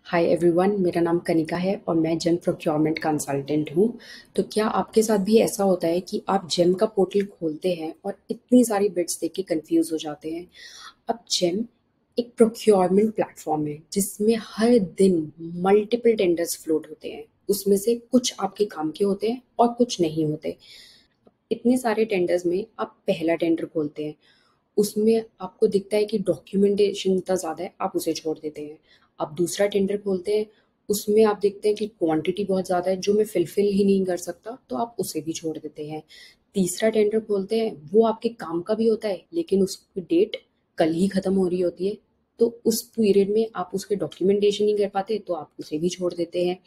Hi everyone, मेरा नाम कनिका है और मैं जेम प्रोक्योरमेंट कंसल्टेंट हूँ। तो क्या आपके साथ भी ऐसा होता है कि आप जेम का पोर्टल खोलते हैं और इतनी सारी बिड्स देख के कंफ्यूज हो जाते हैं? अब जेम एक प्रोक्योरमेंट प्लेटफॉर्म है जिसमें हर दिन मल्टीपल टेंडर्स फ्लोट होते हैं। उसमें से कुछ आपके काम के होते हैं और कुछ नहीं होते। इतने सारे टेंडर्स में आप पहला टेंडर खोलते हैं, उसमें आपको दिखता है कि डॉक्यूमेंटेशन इतना ज़्यादा है, आप उसे छोड़ देते हैं। आप दूसरा टेंडर खोलते हैं, उसमें आप देखते हैं कि क्वांटिटी बहुत ज़्यादा है जो मैं फिलफिल ही नहीं कर सकता, तो आप उसे भी छोड़ देते हैं। तीसरा टेंडर खोलते हैं, वो आपके काम का भी होता है लेकिन उसकी डेट कल ही ख़त्म हो रही होती है, तो उस पीरियड में आप उसके डॉक्यूमेंटेशन नहीं कर पाते, तो आप उसे भी छोड़ देते हैं।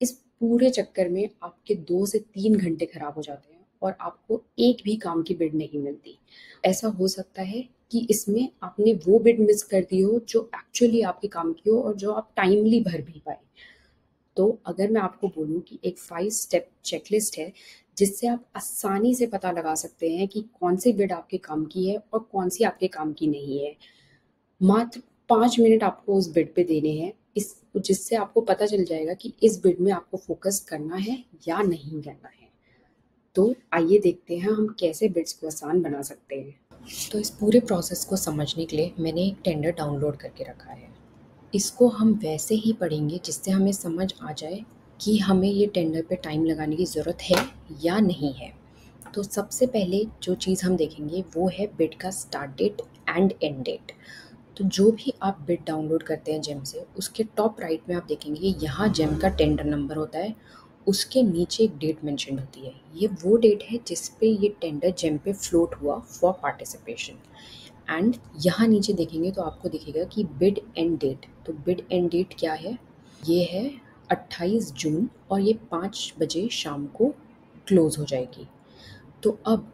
इस पूरे चक्कर में आपके 2 से 3 घंटे खराब हो जाते हैं और आपको एक भी काम की बिड नहीं मिलती। ऐसा हो सकता है कि इसमें आपने वो बिड मिस कर दी हो जो एक्चुअली आपके काम की हो और जो आप टाइमली भर भी पाए। तो अगर मैं आपको बोलूँ कि एक 5 स्टेप चेकलिस्ट है जिससे आप आसानी से पता लगा सकते हैं कि कौन सी बिड आपके काम की है और कौन सी आपके काम की नहीं है। मात्र 5 मिनट आपको उस बिड पे देने हैं, इस जिससे आपको पता चल जाएगा कि इस बिड में आपको फोकस करना है या नहीं करना है। तो आइए देखते हैं हम कैसे बिड्स को आसान बना सकते हैं। तो इस पूरे प्रोसेस को समझने के लिए मैंने एक टेंडर डाउनलोड करके रखा है। इसको हम वैसे ही पढ़ेंगे जिससे हमें समझ आ जाए कि हमें ये टेंडर पे टाइम लगाने की ज़रूरत है या नहीं है। तो सबसे पहले जो चीज़ हम देखेंगे वो है बिड का start date and end date. तो जो भी आप बिड डाउनलोड करते हैं जेम से, उसके टॉप राइट में आप देखेंगे यहाँ जेम का टेंडर नंबर होता है, उसके नीचे एक डेट मेंशन होती है। ये वो डेट है जिस पे ये टेंडर जेम पे फ्लोट हुआ फॉर पार्टिसिपेशन। एंड यहाँ नीचे देखेंगे तो आपको दिखेगा कि बिड एंड डेट। तो बिड एंड डेट क्या है? ये है 28 जून और ये 5 बजे शाम को क्लोज हो जाएगी। तो अब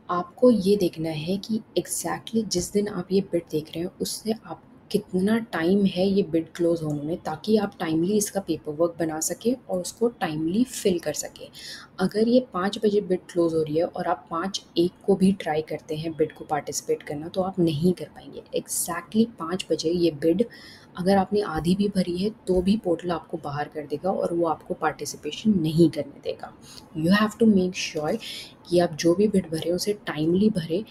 आपको ये देखना है कि एग्जैक्टली जिस दिन आप ये बिड देख रहे हैं उससे आप कितना टाइम है ये बिड क्लोज होने में, ताकि आप टाइमली इसका पेपर वर्क बना सके और उसको टाइमली फिल कर सके। अगर ये 5 बजे बिड क्लोज हो रही है और आप 5 एक को भी ट्राई करते हैं बिड को पार्टिसिपेट करना, तो आप नहीं कर पाएंगे। एग्जैक्टली 5 बजे ये बिड अगर आपने आधी भी भरी है तो भी पोर्टल आपको बाहर कर देगा और वो आपको पार्टिसिपेशन नहीं करने देगा। You have to make sure कि आप जो भी बिड भरें उसे टाइमली भरें,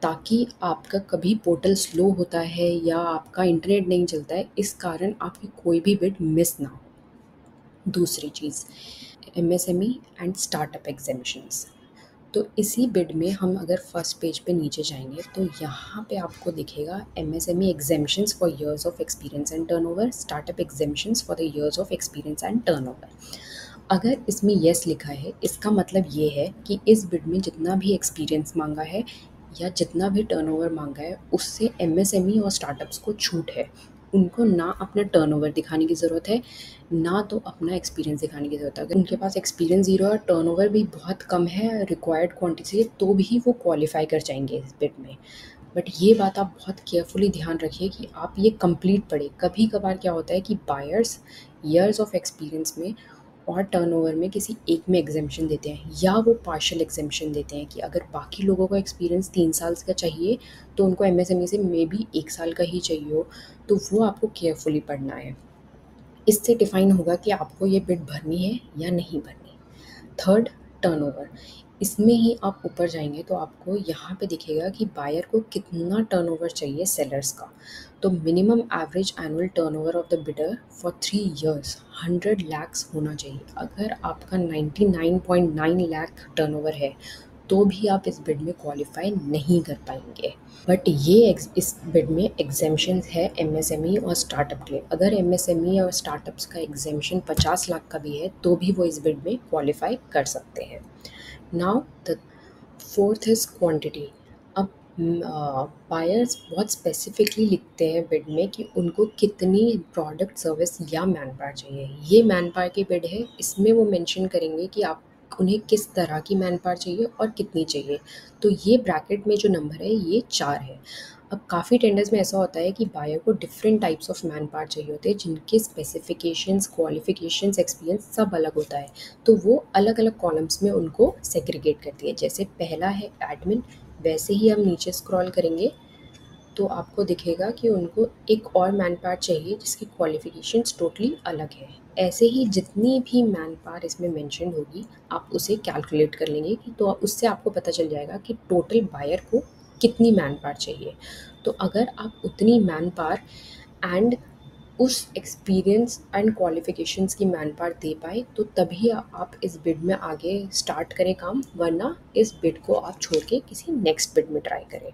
ताकि आपका कभी पोर्टल स्लो होता है या आपका इंटरनेट नहीं चलता है, इस कारण आपकी कोई भी बिड मिस ना हो। दूसरी चीज़, एमएसएमई एंड स्टार्टअप एग्जेम्पशंस। तो इसी बिड में हम अगर फर्स्ट पेज पे नीचे जाएंगे तो यहाँ पे आपको दिखेगा MSME exemptions for years of experience and turnover, startup exemptions for the years of experience and turnover. अगर इसमें येस लिखा है, इसका मतलब ये है कि इस बिड में जितना भी एक्सपीरियंस मांगा है या जितना भी टर्नओवर मांगा है उससे एमएसएमई और स्टार्टअप्स को छूट है। उनको ना अपना टर्नओवर दिखाने की ज़रूरत है, ना तो अपना एक्सपीरियंस दिखाने की ज़रूरत है। अगर उनके पास एक्सपीरियंस ज़ीरो और टर्नओवर भी बहुत कम है रिक्वायर्ड क्वांटिटी से, तो भी वो क्वालिफाई कर जाएंगे इस बिड में। बट ये बात आप बहुत केयरफुली ध्यान रखिए कि आप ये कंप्लीट पढ़ें। कभी कभार क्या होता है कि बायर्स ईयर्स ऑफ एक्सपीरियंस में और टर्नओवर में किसी एक में एग्जेम्पशन देते हैं, या वो पार्शियल एग्जेम्पशन देते हैं कि अगर बाकी लोगों का एक्सपीरियंस 3 साल का चाहिए तो उनको एमएसएमई से मे बी 1 साल का ही चाहिए हो। तो वो आपको केयरफुली पढ़ना है। इससे डिफाइन होगा कि आपको ये बिड भरनी है या नहीं भरनी। Third, turnover. इसमें ही आप ऊपर जाएंगे तो आपको यहाँ पे दिखेगा कि बायर को कितना टर्नओवर चाहिए सेलर्स का। तो minimum average annual turnover of the bidder for 3 years 100 lakhs होना चाहिए। अगर आपका 99.9 लाख टर्नओवर है तो भी आप इस बिड में क्वालिफाई नहीं कर पाएंगे। बट इस बिड में एग्जेम्पशन है एमएसएमई और स्टार्टअप के लिए। अगर एमएसएमई और स्टार्टअप्स का एग्जेम्पशन 50 लाख का भी है तो भी वो इस बिड में क्वालिफाई कर सकते हैं। Now the fourth is quantity. अब बायर्स बहुत स्पेसिफिकली लिखते हैं बिड में कि उनको कितनी प्रोडक्ट सर्विस या मैन पावर चाहिए। ये मैन पावर की बिड है, इसमें वो मेंशन करेंगे कि आप उन्हें किस तरह की मैन पावर चाहिए और कितनी चाहिए। तो ये ब्रैकेट में जो नंबर है ये 4 है। अब काफ़ी टेंडर्स में ऐसा होता है कि बायर को different types of man power चाहिए होते हैं जिनके स्पेसिफिकेशंस, क्वालिफिकेशंस, एक्सपीरियंस सब अलग होता है। तो वो अलग अलग कॉलम्स में उनको सेग्रीगेट करती है। जैसे पहला है एडमिन, वैसे ही हम नीचे स्क्रॉल करेंगे तो आपको दिखेगा कि उनको एक और मैन पावर चाहिए जिसकी क्वालिफ़िकेशंस टोटली अलग है। ऐसे ही जितनी भी मैन पावर इसमें मेंशन होगी, आप उसे कैलकुलेट कर लेंगे कि तो उससे आपको पता चल जाएगा कि टोटल बायर को कितनी मैन पावर चाहिए। तो अगर आप उतनी मैन पावर एंड उस एक्सपीरियंस एंड क्वालिफ़िकेशंस की मैन पावर दे पाएँ, तो तभी आप इस बिड में आगे स्टार्ट करें काम, वरना इस बिड को आप छोड़ के किसी नेक्स्ट बिड में ट्राई करें।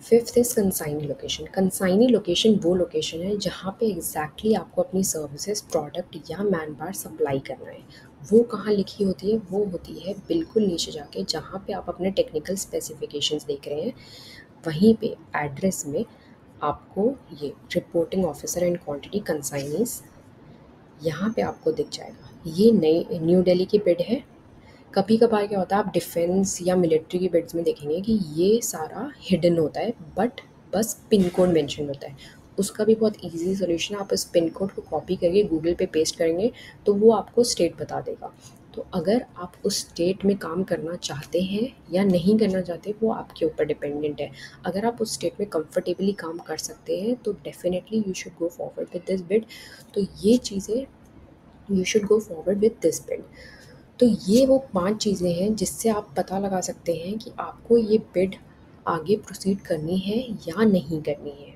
Fifth is consignee location. Consignee location वो लोकेशन है जहाँ पे एग्जैक्टली आपको अपनी सर्विसेज, प्रोडक्ट या मैन पावर सप्लाई करना है। वो कहाँ लिखी होती है? वो होती है बिल्कुल नीचे जाके, जहाँ पे आप अपने टेक्निकल स्पेसिफिकेशंस देख रहे हैं, वहीं पे एड्रेस में आपको ये reporting officer and quantity consignee's यहाँ पे आपको दिख जाएगा। ये नई न्यू दिल्ली की बिड है। कभी कभार क्या होता है, आप डिफेंस या मिलिट्री की बिड्स में देखेंगे कि ये सारा हिडन होता है, बट बस पिन कोड मेंशन होता है। उसका भी बहुत इजी सोल्यूशन है, आप इस पिन कोड को कॉपी करके गूगल पे पेस्ट करेंगे तो वो आपको स्टेट बता देगा। तो अगर आप उस स्टेट में काम करना चाहते हैं या नहीं करना चाहते, वो आपके ऊपर डिपेंडेंट है। अगर आप उस स्टेट में कंफर्टेबली काम कर सकते हैं तो definitely you should go forward with this bid. तो ये चीज़ें, you should go forward with this bid. तो ये वो 5 चीज़ें हैं जिससे आप पता लगा सकते हैं कि आपको ये बिड आगे प्रोसीड करनी है या नहीं करनी है।